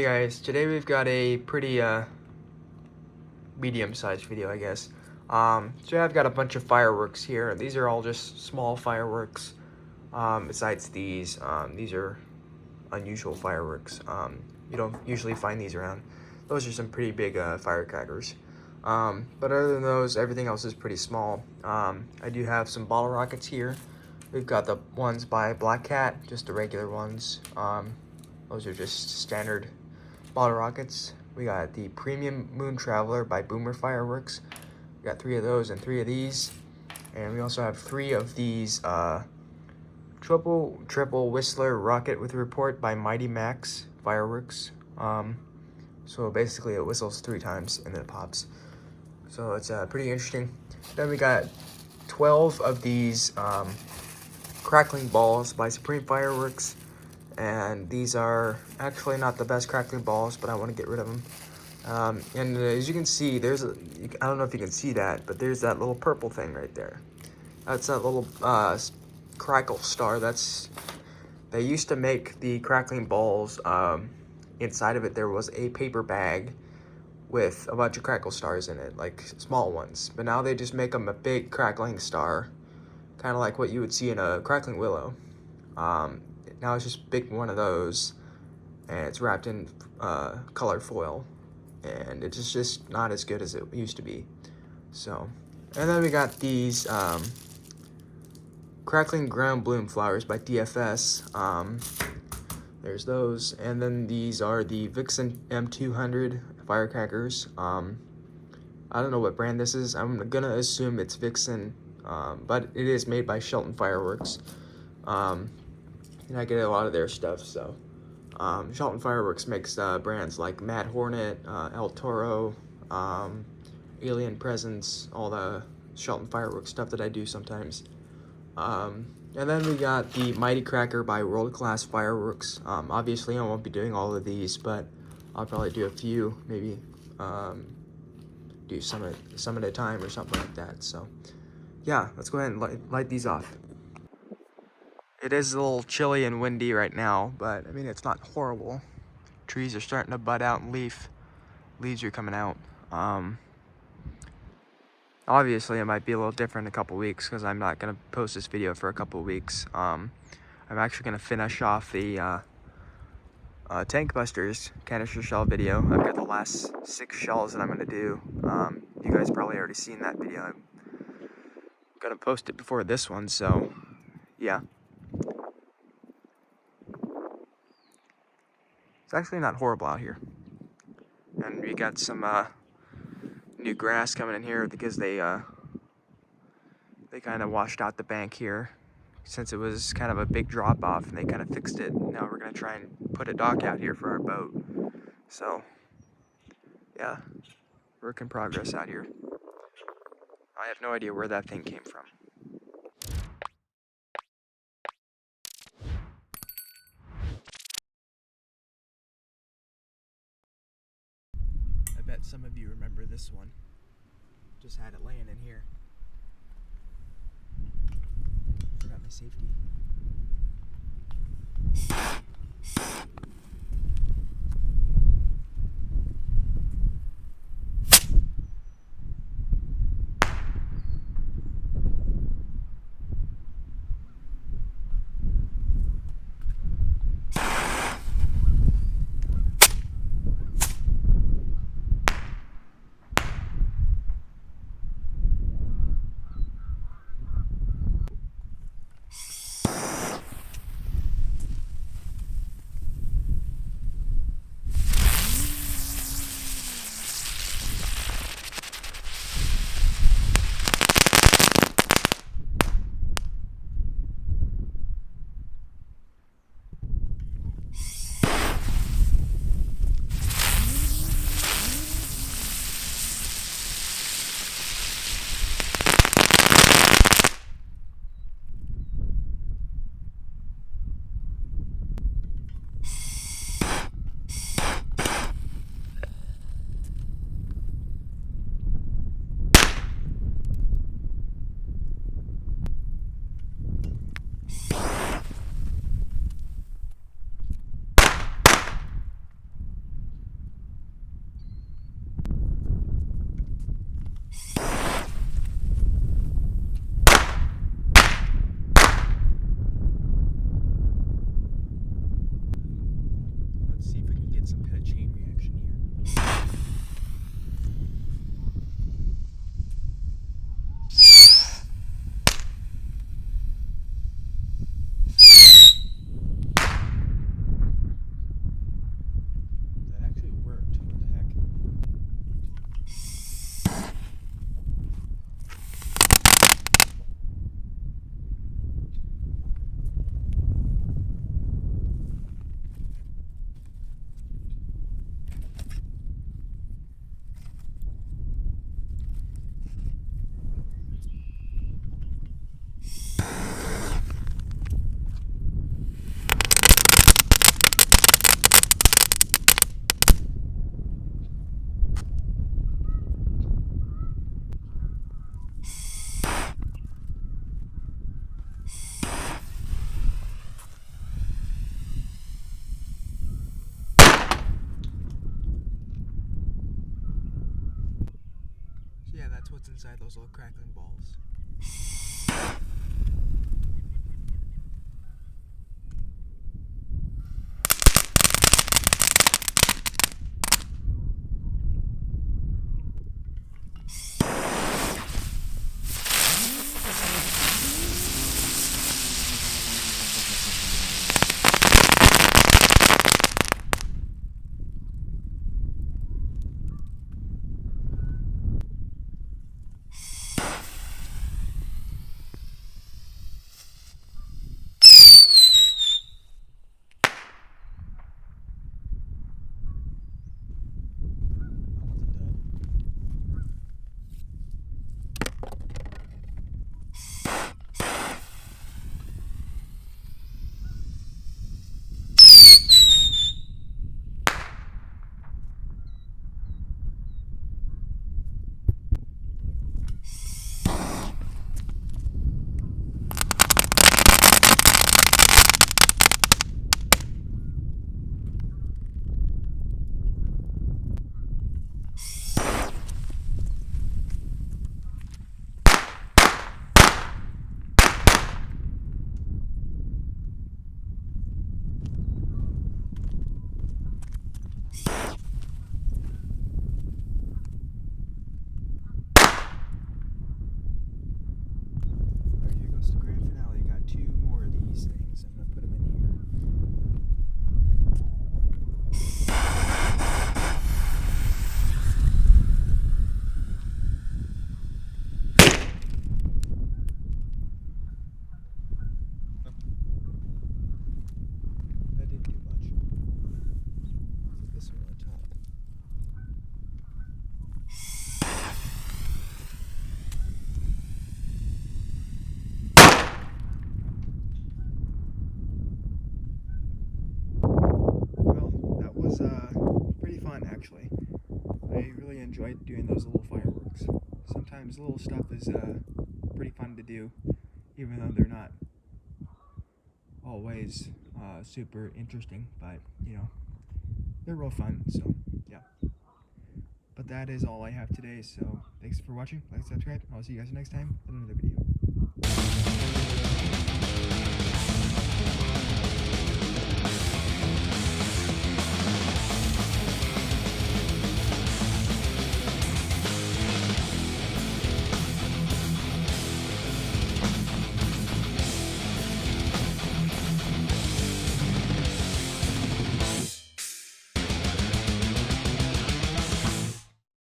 Hey guys, today we've got a pretty medium-sized video, I guess. So I've got a bunch of fireworks here. These are all just small fireworks. Besides these are unusual fireworks. You don't usually find these around. Those are some pretty big firecrackers. But other than those, everything else is pretty small. I do have some bottle rockets here. We've got the ones by Black Cat, just the regular ones. Those are just standard bottle rockets. We got the Premium Moon Traveler by Boomer Fireworks. We got 3 of those and 3 of these. And we also have 3 of these triple Whistler Rocket with Report by Mighty Max Fireworks. So basically it whistles 3 times and then it pops. So it's pretty interesting. Then we got 12 of these crackling balls by Supreme Fireworks. And these are actually not the best crackling balls, but I want to get rid of them. And as you can see, I don't know if you can see that, but there's that little purple thing right there. That's that little crackle star. They used to make the crackling balls. Inside of it, there was a paper bag with a bunch of crackle stars in it, like small ones. But now they just make them a big crackling star, kind of like what you would see in a crackling willow. Now it's just big one of those, and it's wrapped in color foil, and it's just not as good as it used to be. So, and then we got these Crackling Ground Bloom Flowers by DFS. There's those, and then these are the Vixen M200 firecrackers. I don't know what brand this is. I'm gonna assume it's Vixen, but it is made by Shelton Fireworks. And I get a lot of their stuff, so. Shelton Fireworks makes brands like Mad Hornet, El Toro, Alien Presence, all the Shelton Fireworks stuff that I do sometimes. And then we got the Mighty Cracker by World Class Fireworks. Obviously I won't be doing all of these, but I'll probably do a few, maybe do some at a time or something like that. So yeah, let's go ahead and light these off. It is a little chilly and windy right now, but I mean, it's not horrible. Trees are starting to bud out and leaves are coming out. Obviously it might be a little different in a couple weeks because I'm not gonna post this video for a couple weeks. I'm actually gonna finish off the Tank Busters canister shell video. I've got the last 6 shells that I'm gonna do. You guys probably already seen that video. I'm gonna post it before this one, so yeah. It's actually not horrible out here. And we got some new grass coming in here because they kind of washed out the bank here since it was kind of a big drop off, and they kind of fixed it. Now we're gonna try and put a dock out here for our boat. So yeah, work in progress out here. I have no idea where that thing came from. I bet some of you remember this one. Just had it laying in here. Forgot my safety. that's what's inside those little crackling balls. Pretty fun actually. I really enjoyed doing those little fireworks. Sometimes little stuff is pretty fun to do, even though they're not always super interesting, but you know, they're real fun, so yeah. But that is all I have today, so thanks for watching, like, subscribe, I'll see you guys next time in another video.